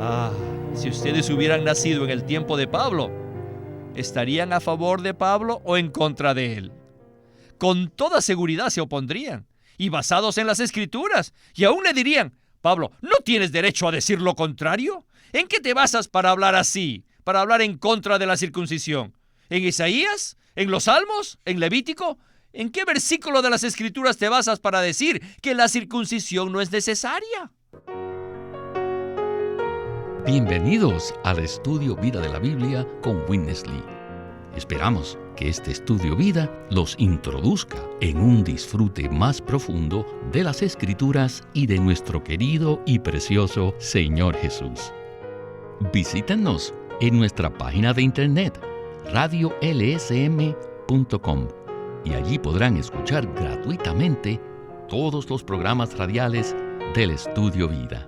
Ah, si ustedes hubieran nacido en el tiempo de Pablo, ¿estarían a favor de Pablo o en contra de él? Con toda seguridad se opondrían, y basados en las Escrituras, y aún le dirían: Pablo, ¿no tienes derecho a decir lo contrario? ¿En qué te basas para hablar así, para hablar en contra de la circuncisión? ¿En Isaías? ¿En los Salmos? ¿En Levítico? ¿En qué versículo de las Escrituras te basas para decir que la circuncisión no es necesaria? Bienvenidos al Estudio Vida de la Biblia con Witness Lee. Esperamos que este Estudio Vida los introduzca en un disfrute más profundo de las Escrituras y de nuestro querido y precioso Señor Jesús. Visítenos en nuestra página de internet radiolsm.com y allí podrán escuchar gratuitamente todos los programas radiales del Estudio Vida.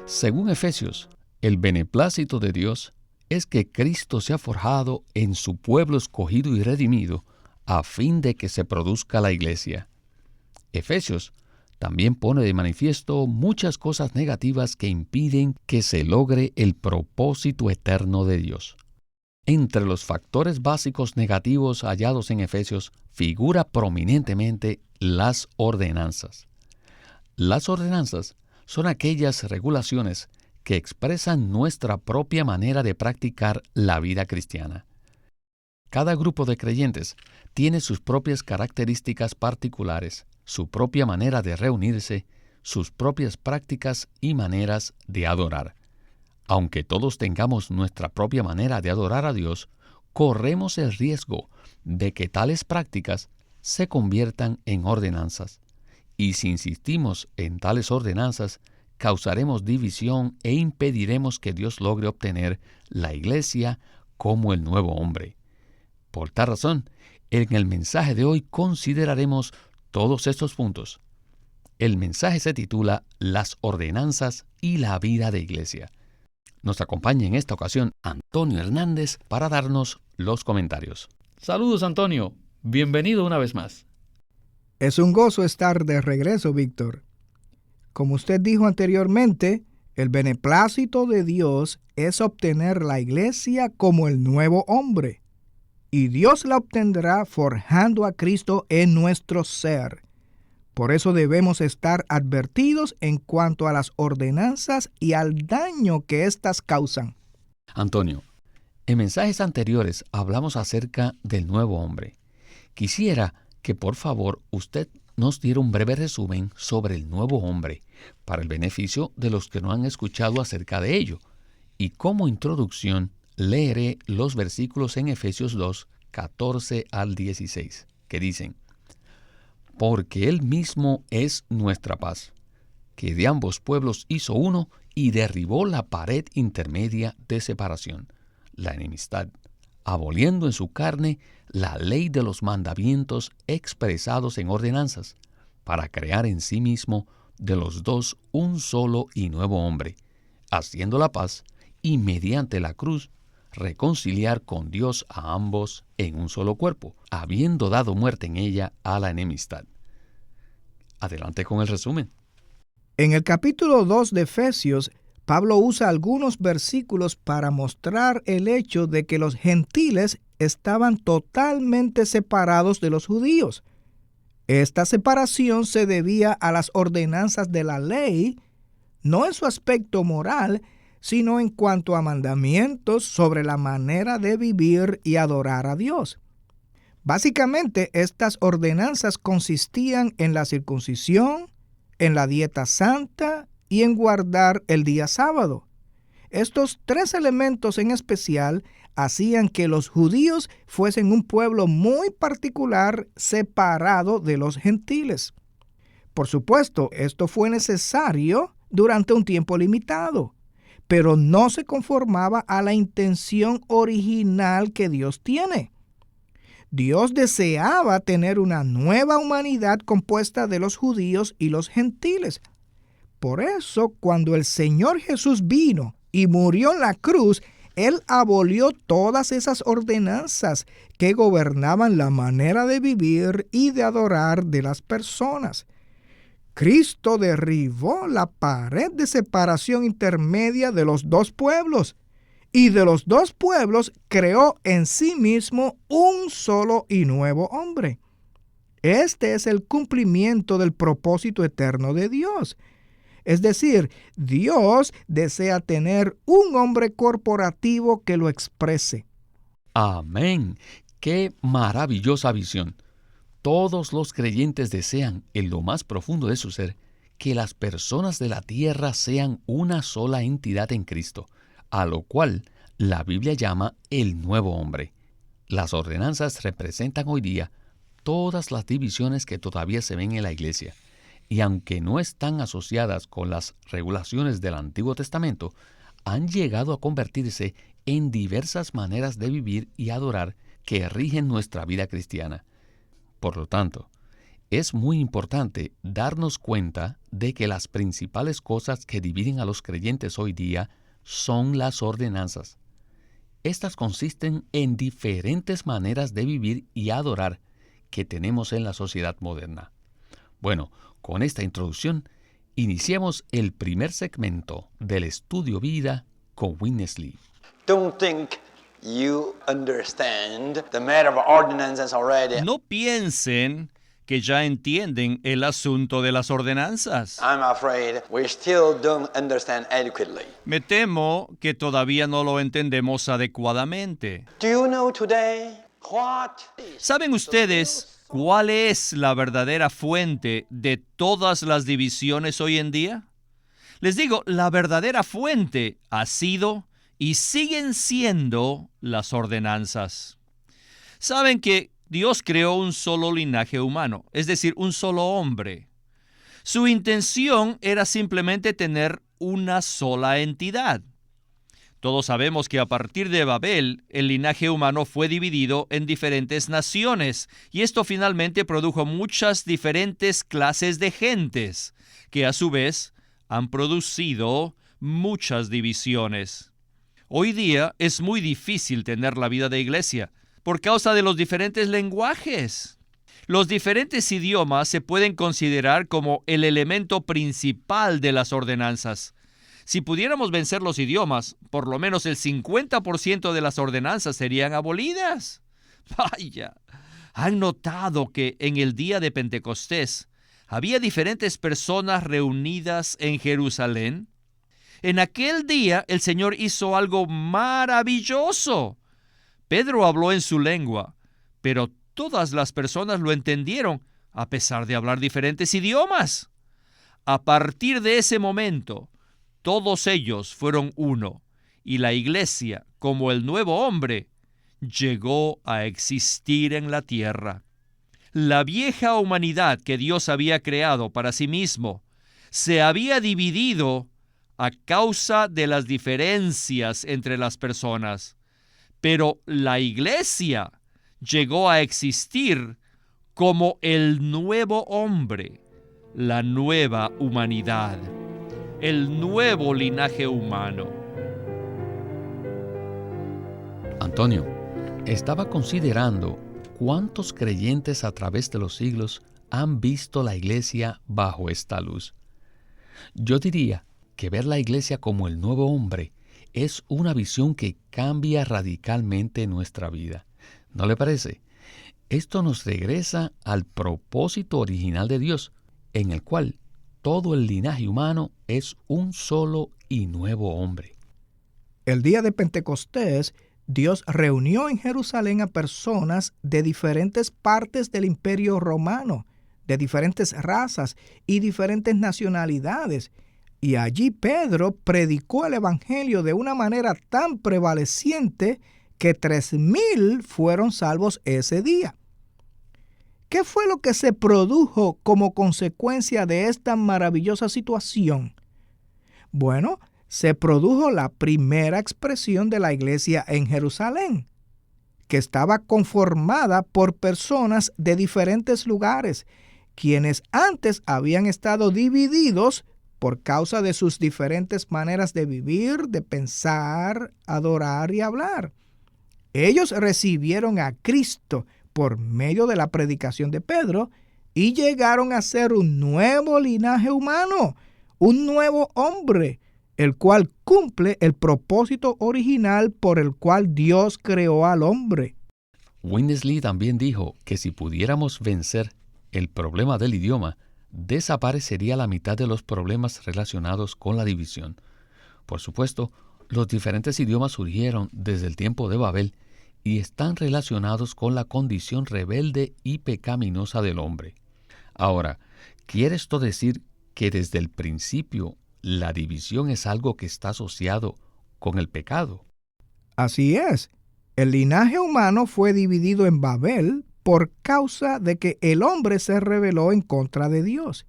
Según Efesios, el beneplácito de Dios es que Cristo se ha forjado en su pueblo escogido y redimido a fin de que se produzca la iglesia. Efesios también pone de manifiesto muchas cosas negativas que impiden que se logre el propósito eterno de Dios. Entre los factores básicos negativos hallados en Efesios figura prominentemente las ordenanzas. Las ordenanzas son aquellas regulaciones que expresan nuestra propia manera de practicar la vida cristiana. Cada grupo de creyentes tiene sus propias características particulares, su propia manera de reunirse, sus propias prácticas y maneras de adorar. Aunque todos tengamos nuestra propia manera de adorar a Dios, corremos el riesgo de que tales prácticas se conviertan en ordenanzas. Y si insistimos en tales ordenanzas, causaremos división e impediremos que Dios logre obtener la iglesia como el nuevo hombre. Por tal razón, en el mensaje de hoy consideraremos todos estos puntos. El mensaje se titula Las ordenanzas y la vida de iglesia. Nos acompaña en esta ocasión Antonio Hernández para darnos los comentarios. Saludos, Antonio. Bienvenido una vez más. Es un gozo estar de regreso, Víctor. Como usted dijo anteriormente, el beneplácito de Dios es obtener la iglesia como el nuevo hombre. Y Dios la obtendrá forjando a Cristo en nuestro ser. Por eso debemos estar advertidos en cuanto a las ordenanzas y al daño que éstas causan. Antonio, en mensajes anteriores hablamos acerca del nuevo hombre. Quisiera que por favor usted nos diera un breve resumen sobre el nuevo hombre, para el beneficio de los que no han escuchado acerca de ello. Y como introducción, leeré los versículos en Efesios 2, 14 al 16, que dicen: Porque Él mismo es nuestra paz, que de ambos pueblos hizo uno y derribó la pared intermedia de separación, la enemistad, aboliendo en su carne la ley de los mandamientos expresados en ordenanzas, para crear en sí mismo de los dos un solo y nuevo hombre, haciendo la paz, y mediante la cruz reconciliar con Dios a ambos en un solo cuerpo, habiendo dado muerte en ella a la enemistad. Adelante con el resumen. En el capítulo 2 de Efesios, Pablo usa algunos versículos para mostrar el hecho de que los gentiles estaban totalmente separados de los judíos. Esta separación se debía a las ordenanzas de la ley, no en su aspecto moral, sino en cuanto a mandamientos sobre la manera de vivir y adorar a Dios. Básicamente, estas ordenanzas consistían en la circuncisión, en la dieta santa y en guardar el día sábado. Estos tres elementos en especial hacían que los judíos fuesen un pueblo muy particular, separado de los gentiles. Por supuesto, esto fue necesario durante un tiempo limitado, pero no se conformaba a la intención original que Dios tiene. Dios deseaba tener una nueva humanidad compuesta de los judíos y los gentiles. Por eso, cuando el Señor Jesús vino y murió en la cruz, Él abolió todas esas ordenanzas que gobernaban la manera de vivir y de adorar de las personas. Cristo derribó la pared de separación intermedia de los dos pueblos, y de los dos pueblos creó en sí mismo un solo y nuevo hombre. Este es el cumplimiento del propósito eterno de Dios. Es decir, Dios desea tener un hombre corporativo que lo exprese. Amén. ¡Qué maravillosa visión! Todos los creyentes desean, en lo más profundo de su ser, que las personas de la tierra sean una sola entidad en Cristo, a lo cual la Biblia llama el nuevo hombre. Las ordenanzas representan hoy día todas las divisiones que todavía se ven en la iglesia, y aunque no están asociadas con las regulaciones del Antiguo Testamento, han llegado a convertirse en diversas maneras de vivir y adorar que rigen nuestra vida cristiana. Por lo tanto, es muy importante darnos cuenta de que las principales cosas que dividen a los creyentes hoy día son las ordenanzas. Estas consisten en diferentes maneras de vivir y adorar que tenemos en la sociedad moderna. Bueno, con esta introducción, iniciamos el primer segmento del Estudio Vida con Witness Lee. Don't think you understand the matter of ordinances already. No piensen que ya entienden el asunto de las ordenanzas. I'm afraid we still don't understand adequately. Me temo que todavía no lo entendemos adecuadamente. Do you know today what is ¿Saben ustedes cuál es la verdadera fuente de todas las divisiones hoy en día? Les digo, la verdadera fuente ha sido y siguen siendo las ordenanzas. Saben que Dios creó un solo linaje humano, es decir, un solo hombre. Su intención era simplemente tener una sola entidad. Todos sabemos que a partir de Babel, el linaje humano fue dividido en diferentes naciones, y esto finalmente produjo muchas diferentes clases de gentes, que a su vez han producido muchas divisiones. Hoy día es muy difícil tener la vida de iglesia por causa de los diferentes lenguajes. Los diferentes idiomas se pueden considerar como el elemento principal de las ordenanzas. Si pudiéramos vencer los idiomas, por lo menos el 50% de las ordenanzas serían abolidas. Vaya, ¿han notado que en el día de Pentecostés había diferentes personas reunidas en Jerusalén? En aquel día el Señor hizo algo maravilloso. Pedro habló en su lengua, pero todas las personas lo entendieron, a pesar de hablar diferentes idiomas. A partir de ese momento, todos ellos fueron uno, y la iglesia, como el nuevo hombre, llegó a existir en la tierra. La vieja humanidad que Dios había creado para sí mismo se había dividido a causa de las diferencias entre las personas. Pero la iglesia llegó a existir como el nuevo hombre, la nueva humanidad, el nuevo linaje humano. Antonio, estaba considerando cuántos creyentes a través de los siglos han visto la iglesia bajo esta luz. Yo diría que ver la iglesia como el nuevo hombre es una visión que cambia radicalmente nuestra vida. ¿No le parece? Esto nos regresa al propósito original de Dios, en el cual todo el linaje humano es un solo y nuevo hombre. El día de Pentecostés, Dios reunió en Jerusalén a personas de diferentes partes del Imperio Romano, de diferentes razas y diferentes nacionalidades. Y allí Pedro predicó el Evangelio de una manera tan prevaleciente que 3,000 fueron salvos ese día. ¿Qué fue lo que se produjo como consecuencia de esta maravillosa situación? Bueno, se produjo la primera expresión de la iglesia en Jerusalén, que estaba conformada por personas de diferentes lugares, quienes antes habían estado divididos por causa de sus diferentes maneras de vivir, de pensar, adorar y hablar. Ellos recibieron a Cristo por medio de la predicación de Pedro y llegaron a ser un nuevo linaje humano, un nuevo hombre, el cual cumple el propósito original por el cual Dios creó al hombre. Winnesley también dijo que si pudiéramos vencer el problema del idioma, desaparecería la mitad de los problemas relacionados con la división. Por supuesto, los diferentes idiomas surgieron desde el tiempo de Babel y están relacionados con la condición rebelde y pecaminosa del hombre. Ahora, ¿quiere esto decir que desde el principio la división es algo que está asociado con el pecado? Así es. El linaje humano fue dividido en Babel por causa de que el hombre se rebeló en contra de Dios.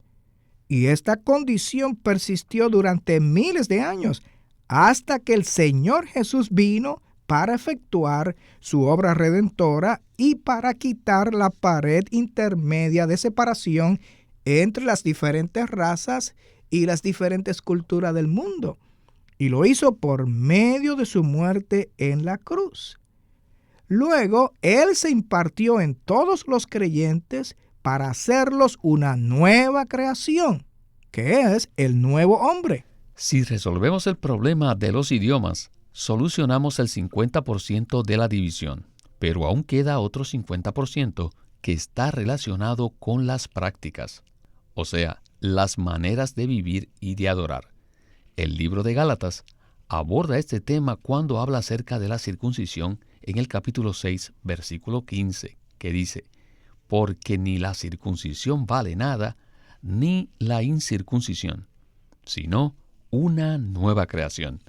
Y esta condición persistió durante miles de años, hasta que el Señor Jesús vino para efectuar su obra redentora y para quitar la pared intermedia de separación entre las diferentes razas y las diferentes culturas del mundo. Y lo hizo por medio de su muerte en la cruz. Luego, Él se impartió en todos los creyentes para hacerlos una nueva creación, que es el nuevo hombre. Si resolvemos el problema de los idiomas, solucionamos el 50% de la división, pero aún queda otro 50% que está relacionado con las prácticas, o sea, las maneras de vivir y de adorar. El libro de Gálatas aborda este tema cuando habla acerca de la circuncisión en el capítulo 6, versículo 15, que dice: «Porque ni la circuncisión vale nada, ni la incircuncisión, sino una nueva creación».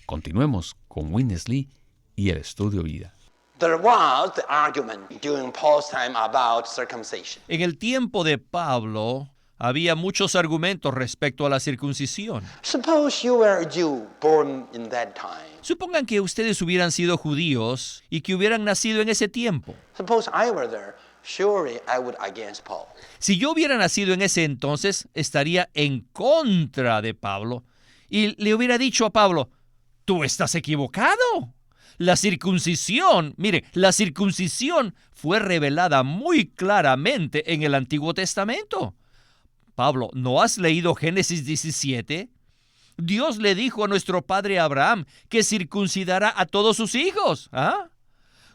Continuemos con Winnesley y el estudio vida. There was the argument during Paul's time about circumcision. En el tiempo de Pablo había muchos argumentos respecto a la circuncisión. Suppose you were a Jew born in that time. Supongan que ustedes hubieran sido judíos y que hubieran nacido en ese tiempo. Suppose I were there. Surely I would against Paul. Si yo hubiera nacido en ese entonces, estaría en contra de Pablo y le hubiera dicho a Pablo: «Tú estás equivocado. La circuncisión fue revelada muy claramente en el Antiguo Testamento. Pablo, ¿no has leído Génesis 17? Dios le dijo a nuestro padre Abraham que circuncidará a todos sus hijos. ¿Ah?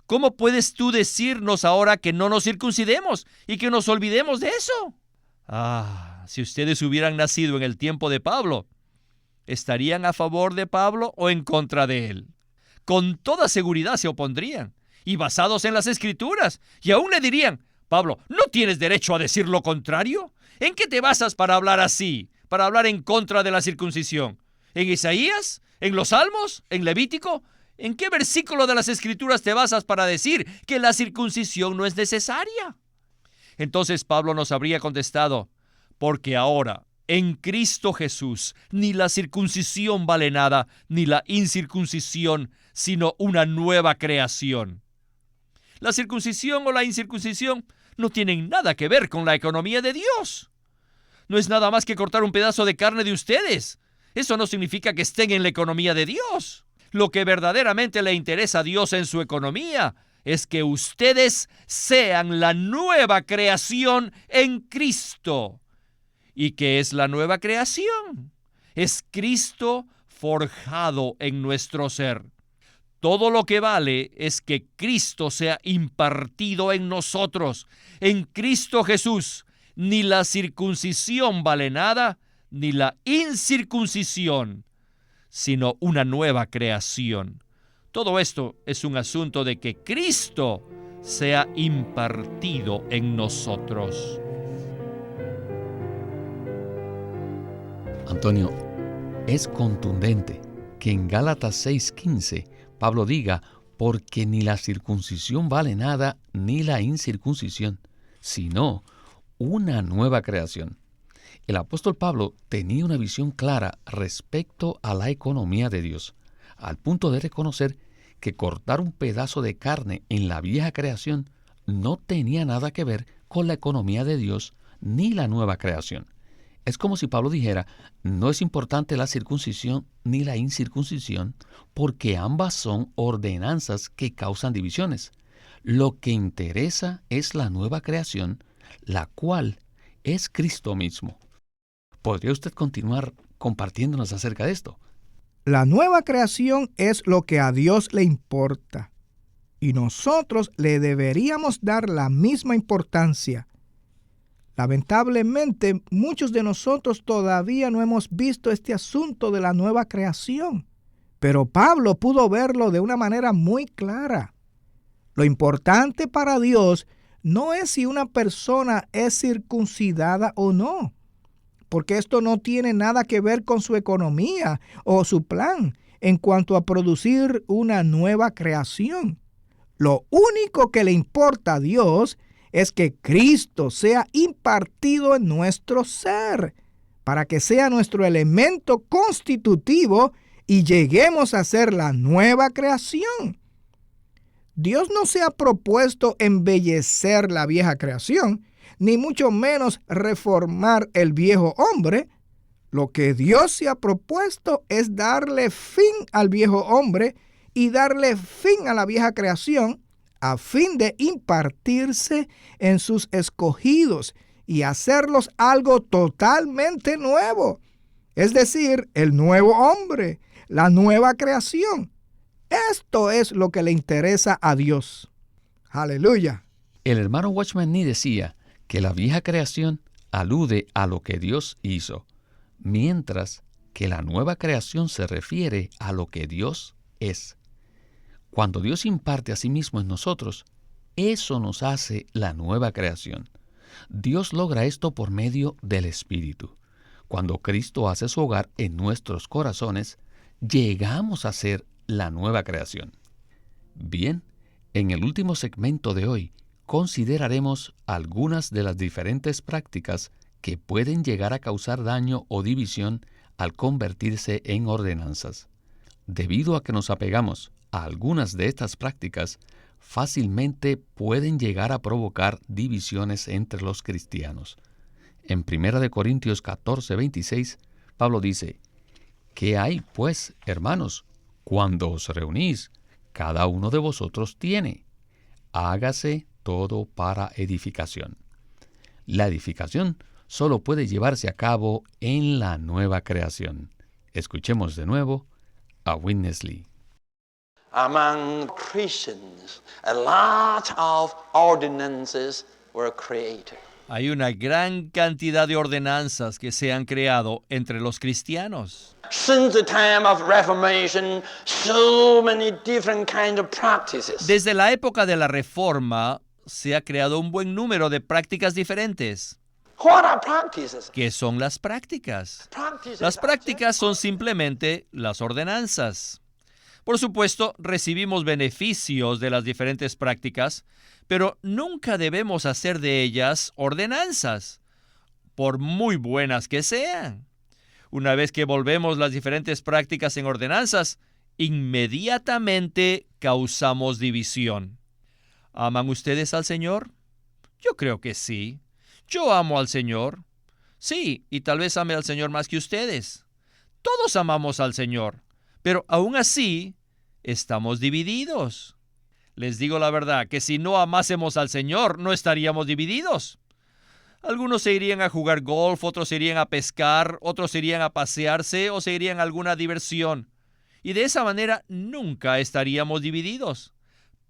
¿Cómo puedes tú decirnos ahora que no nos circuncidemos y que nos olvidemos de eso? Si ustedes hubieran nacido en el tiempo de Pablo, ¿estarían a favor de Pablo o en contra de él? Con toda seguridad se opondrían, y basados en las Escrituras, y aún le dirían: «Pablo, ¿no tienes derecho a decir lo contrario? ¿En qué te basas para hablar así, para hablar en contra de la circuncisión? ¿En Isaías? ¿En los Salmos? ¿En Levítico? ¿En qué versículo de las Escrituras te basas para decir que la circuncisión no es necesaria?» Entonces Pablo nos habría contestado: «Porque ahora, en Cristo Jesús, ni la circuncisión vale nada, ni la incircuncisión, sino una nueva creación». La circuncisión o la incircuncisión no tienen nada que ver con la economía de Dios. No es nada más que cortar un pedazo de carne de ustedes. Eso no significa que estén en la economía de Dios. Lo que verdaderamente le interesa a Dios en su economía es que ustedes sean la nueva creación en Cristo. ¿Y qué es la nueva creación? Es Cristo forjado en nuestro ser. Todo lo que vale es que Cristo sea impartido en nosotros. En Cristo Jesús, ni la circuncisión vale nada, ni la incircuncisión, sino una nueva creación. Todo esto es un asunto de que Cristo sea impartido en nosotros. Antonio, es contundente que en Gálatas 6:15 Pablo diga: «Porque ni la circuncisión vale nada, ni la incircuncisión, sino una nueva creación». El apóstol Pablo tenía una visión clara respecto a la economía de Dios, al punto de reconocer que cortar un pedazo de carne en la vieja creación no tenía nada que ver con la economía de Dios ni la nueva creación. Es como si Pablo dijera: no es importante la circuncisión ni la incircuncisión, porque ambas son ordenanzas que causan divisiones. Lo que interesa es la nueva creación, la cual es Cristo mismo. ¿Podría usted continuar compartiéndonos acerca de esto? La nueva creación es lo que a Dios le importa, y nosotros le deberíamos dar la misma importancia. Lamentablemente, muchos de nosotros todavía no hemos visto este asunto de la nueva creación, pero Pablo pudo verlo de una manera muy clara. Lo importante para Dios no es si una persona es circuncidada o no, porque esto no tiene nada que ver con su economía o su plan en cuanto a producir una nueva creación. Lo único que le importa a Dios es que Cristo sea impartido en nuestro ser, para que sea nuestro elemento constitutivo y lleguemos a ser la nueva creación. Dios no se ha propuesto embellecer la vieja creación, ni mucho menos reformar el viejo hombre. Lo que Dios se ha propuesto es darle fin al viejo hombre y darle fin a la vieja creación, a fin de impartirse en sus escogidos y hacerlos algo totalmente nuevo. Es decir, el nuevo hombre, la nueva creación. Esto es lo que le interesa a Dios. Aleluya. El hermano Watchman Nee decía que la vieja creación alude a lo que Dios hizo, mientras que la nueva creación se refiere a lo que Dios es. Cuando Dios imparte a sí mismo en nosotros, eso nos hace la nueva creación. Dios logra esto por medio del Espíritu. Cuando Cristo hace su hogar en nuestros corazones, llegamos a ser la nueva creación. Bien, en el último segmento de hoy, consideraremos algunas de las diferentes prácticas que pueden llegar a causar daño o división al convertirse en ordenanzas. Debido a que nos apegamos a algunas de estas prácticas, fácilmente pueden llegar a provocar divisiones entre los cristianos. En 1 Corintios 14:26, Pablo dice: ¿Qué hay, pues, hermanos? Cuando os reunís, cada uno de vosotros tiene. Hágase todo para edificación. La edificación solo puede llevarse a cabo en la nueva creación. Escuchemos de nuevo a Witness Lee. Among Christians, a lot of ordinances were created. Hay una gran cantidad de ordenanzas que se han creado entre los cristianos. Since the time of Reformation, so many different kinds of practices. Desde la época de la Reforma, se ha creado un buen número de prácticas diferentes. What are practices? ¿Qué son las prácticas? Practices Las are prácticas just- son simplemente las ordenanzas. Por supuesto, recibimos beneficios de las diferentes prácticas, pero nunca debemos hacer de ellas ordenanzas, por muy buenas que sean. Una vez que volvemos las diferentes prácticas en ordenanzas, inmediatamente causamos división. ¿Aman ustedes al Señor? Yo creo que sí. Yo amo al Señor. Sí, y tal vez ame al Señor más que ustedes. Todos amamos al Señor, pero aún así estamos divididos. Les digo la verdad, que si no amásemos al Señor, no estaríamos divididos. Algunos se irían a jugar golf, otros se irían a pescar, otros se irían a pasearse o se irían a alguna diversión. Y de esa manera nunca estaríamos divididos.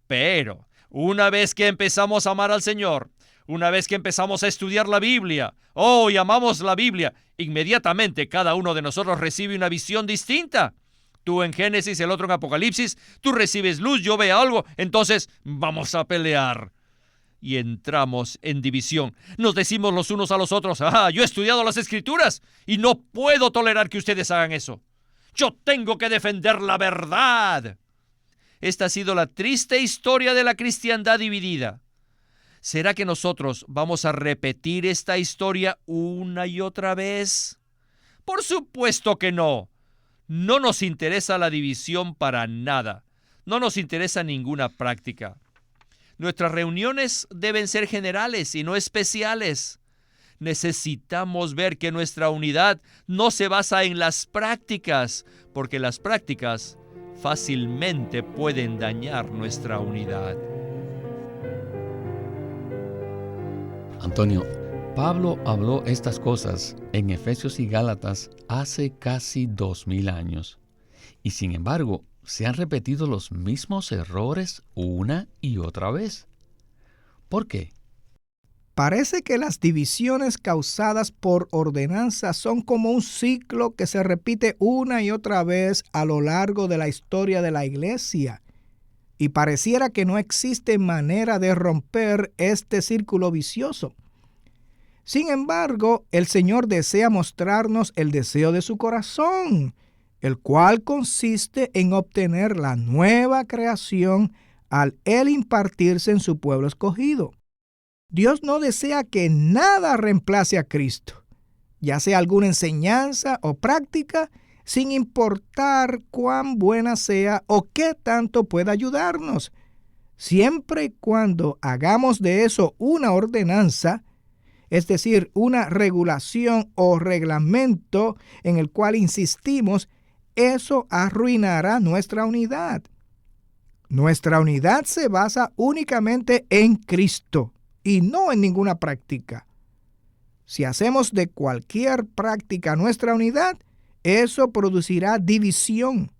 Pero una vez que empezamos a amar al Señor, una vez que empezamos a estudiar la Biblia, y amamos la Biblia, inmediatamente cada uno de nosotros recibe una visión distinta. Tú en Génesis, el otro en Apocalipsis, tú recibes luz, yo veo algo, entonces vamos a pelear. Y entramos en división. Nos decimos los unos a los otros: yo he estudiado las Escrituras y no puedo tolerar que ustedes hagan eso. Yo tengo que defender la verdad. Esta ha sido la triste historia de la cristiandad dividida. ¿Será que nosotros vamos a repetir esta historia una y otra vez? Por supuesto que no. No nos interesa la división para nada. No nos interesa ninguna práctica. Nuestras reuniones deben ser generales y no especiales. Necesitamos ver que nuestra unidad no se basa en las prácticas, porque las prácticas fácilmente pueden dañar nuestra unidad. Antonio, Pablo habló estas cosas en Efesios y Gálatas hace casi 2000 años. Y sin embargo, se han repetido los mismos errores una y otra vez. ¿Por qué? Parece que las divisiones causadas por ordenanza son como un ciclo que se repite una y otra vez a lo largo de la historia de la Iglesia. Y pareciera que no existe manera de romper este círculo vicioso. Sin embargo, el Señor desea mostrarnos el deseo de su corazón, el cual consiste en obtener la nueva creación al Él impartirse en su pueblo escogido. Dios no desea que nada reemplace a Cristo, ya sea alguna enseñanza o práctica, sin importar cuán buena sea o qué tanto pueda ayudarnos. Siempre y cuando hagamos de eso una ordenanza, es decir, una regulación o reglamento en el cual insistimos, eso arruinará nuestra unidad. Nuestra unidad se basa únicamente en Cristo y no en ninguna práctica. Si hacemos de cualquier práctica nuestra unidad, eso producirá división.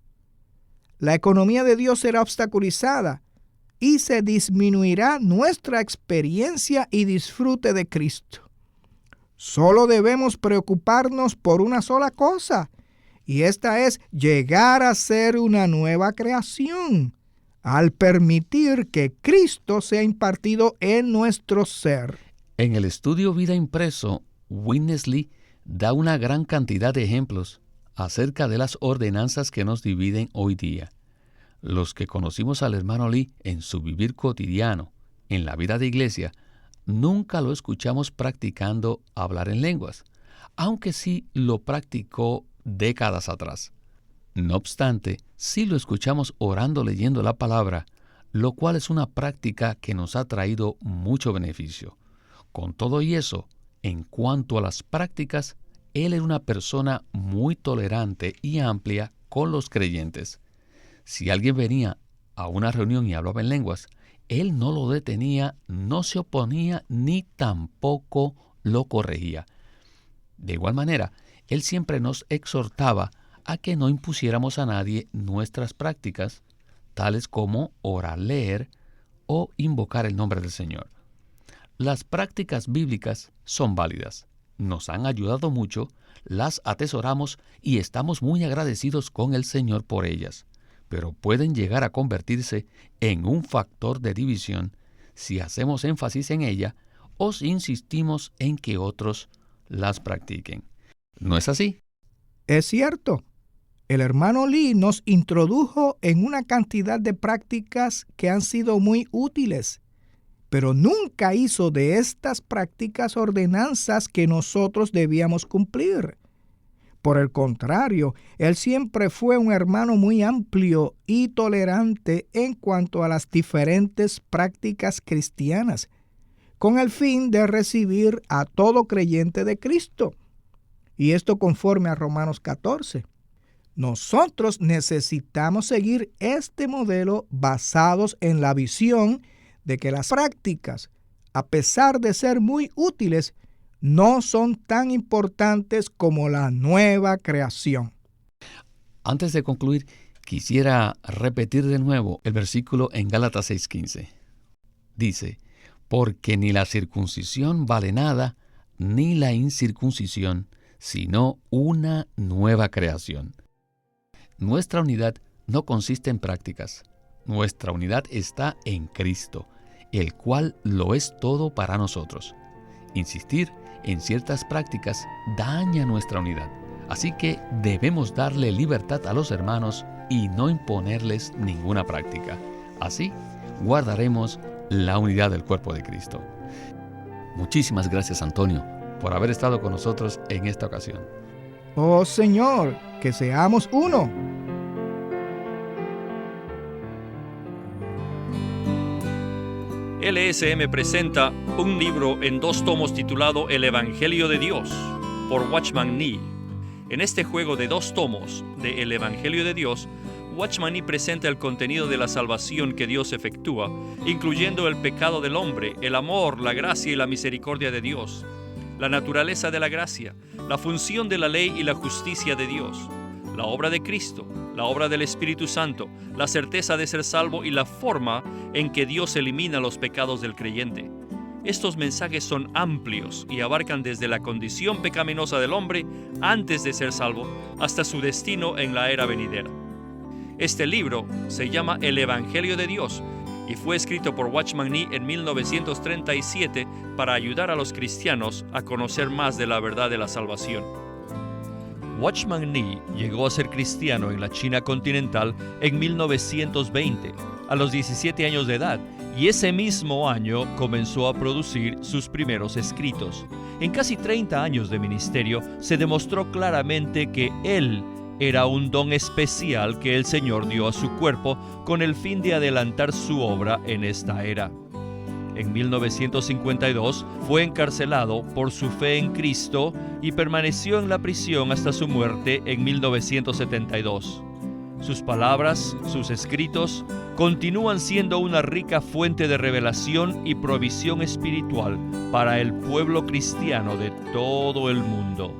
La economía de Dios será obstaculizada y se disminuirá nuestra experiencia y disfrute de Cristo. Solo debemos preocuparnos por una sola cosa, y esta es llegar a ser una nueva creación, al permitir que Cristo sea impartido en nuestro ser. En el estudio Vida Impreso, Witness Lee da una gran cantidad de ejemplos acerca de las ordenanzas que nos dividen hoy día. Los que conocimos al hermano Lee en su vivir cotidiano, en la vida de iglesia, nunca lo escuchamos practicando hablar en lenguas, aunque sí lo practicó décadas atrás. No obstante, sí lo escuchamos orando leyendo la palabra, lo cual es una práctica que nos ha traído mucho beneficio. Con todo y eso, en cuanto a las prácticas, él era una persona muy tolerante y amplia con los creyentes. Si alguien venía a una reunión y hablaba en lenguas, él no lo detenía, no se oponía, ni tampoco lo corregía. De igual manera, él siempre nos exhortaba a que no impusiéramos a nadie nuestras prácticas, tales como orar, leer o invocar el nombre del Señor. Las prácticas bíblicas son válidas, nos han ayudado mucho, las atesoramos y estamos muy agradecidos con el Señor por ellas, pero pueden llegar a convertirse en un factor de división si hacemos énfasis en ella o si insistimos en que otros las practiquen. ¿No es así? Es cierto. El hermano Lee nos introdujo en una cantidad de prácticas que han sido muy útiles, pero nunca hizo de estas prácticas ordenanzas que nosotros debíamos cumplir. Por el contrario, él siempre fue un hermano muy amplio y tolerante en cuanto a las diferentes prácticas cristianas, con el fin de recibir a todo creyente de Cristo. Y esto conforme a Romanos 14. Nosotros necesitamos seguir este modelo basados en la visión de que las prácticas, a pesar de ser muy útiles, no son tan importantes como la nueva creación. Antes de concluir, quisiera repetir de nuevo el versículo en Gálatas 6:15. Dice, porque ni la circuncisión vale nada, ni la incircuncisión, sino una nueva creación. Nuestra unidad no consiste en prácticas. Nuestra unidad está en Cristo, el cual lo es todo para nosotros. Insistir en ciertas prácticas daña nuestra unidad, así que debemos darle libertad a los hermanos y no imponerles ninguna práctica. Así guardaremos la unidad del cuerpo de Cristo. Muchísimas gracias, Antonio, por haber estado con nosotros en esta ocasión. Oh Señor, que seamos uno. LSM presenta un libro en 2 tomos titulado El Evangelio de Dios, por Watchman Nee. En este juego de 2 tomos de El Evangelio de Dios, Watchman Nee presenta el contenido de la salvación que Dios efectúa, incluyendo el pecado del hombre, el amor, la gracia y la misericordia de Dios, la naturaleza de la gracia, la función de la ley y la justicia de Dios, la obra de Cristo, la obra del Espíritu Santo, la certeza de ser salvo y la forma en que Dios elimina los pecados del creyente. Estos mensajes son amplios y abarcan desde la condición pecaminosa del hombre antes de ser salvo hasta su destino en la era venidera. Este libro se llama El Evangelio de Dios y fue escrito por Watchman Nee en 1937 para ayudar a los cristianos a conocer más de la verdad de la salvación. Watchman Nee llegó a ser cristiano en la China continental en 1920, a los 17 años de edad, y ese mismo año comenzó a producir sus primeros escritos. En casi 30 años de ministerio se demostró claramente que él era un don especial que el Señor dio a su cuerpo con el fin de adelantar su obra en esta era. En 1952 fue encarcelado por su fe en Cristo y permaneció en la prisión hasta su muerte en 1972. Sus palabras, sus escritos, continúan siendo una rica fuente de revelación y provisión espiritual para el pueblo cristiano de todo el mundo.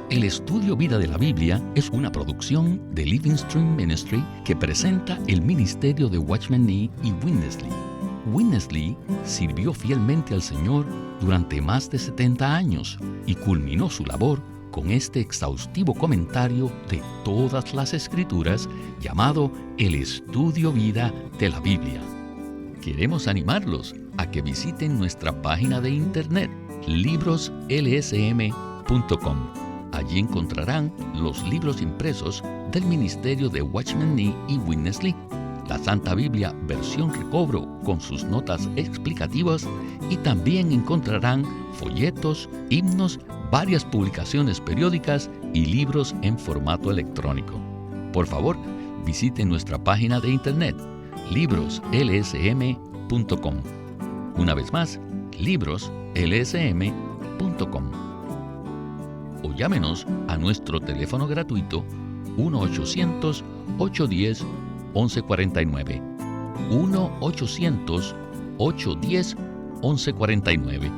El estudio Vida de la Biblia es una producción de Living Stream Ministry que presenta el ministerio de Watchman Nee y Witness Lee. Witness Lee sirvió fielmente al Señor durante más de 70 años y culminó su labor con este exhaustivo comentario de todas las Escrituras llamado El Estudio Vida de la Biblia. Queremos animarlos a que visiten nuestra página de internet libroslsm.com. Allí encontrarán los libros impresos del ministerio de Watchman Nee y Witness Lee, la Santa Biblia versión recobro con sus notas explicativas, y también encontrarán folletos, himnos, varias publicaciones periódicas y libros en formato electrónico. Por favor, visiten nuestra página de internet libroslsm.com. Una vez más, libroslsm.com. O llámenos a nuestro teléfono gratuito 1-800-810-1149. 1-800-810-1149.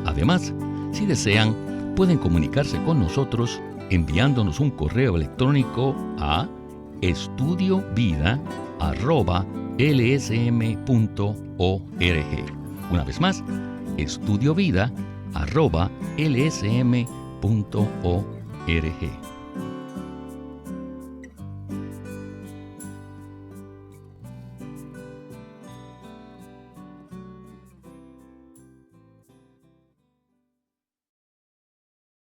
Además, si desean, pueden comunicarse con nosotros enviándonos un correo electrónico a estudiovida@lsm.org. Una vez más, estudiovida@lsm.org.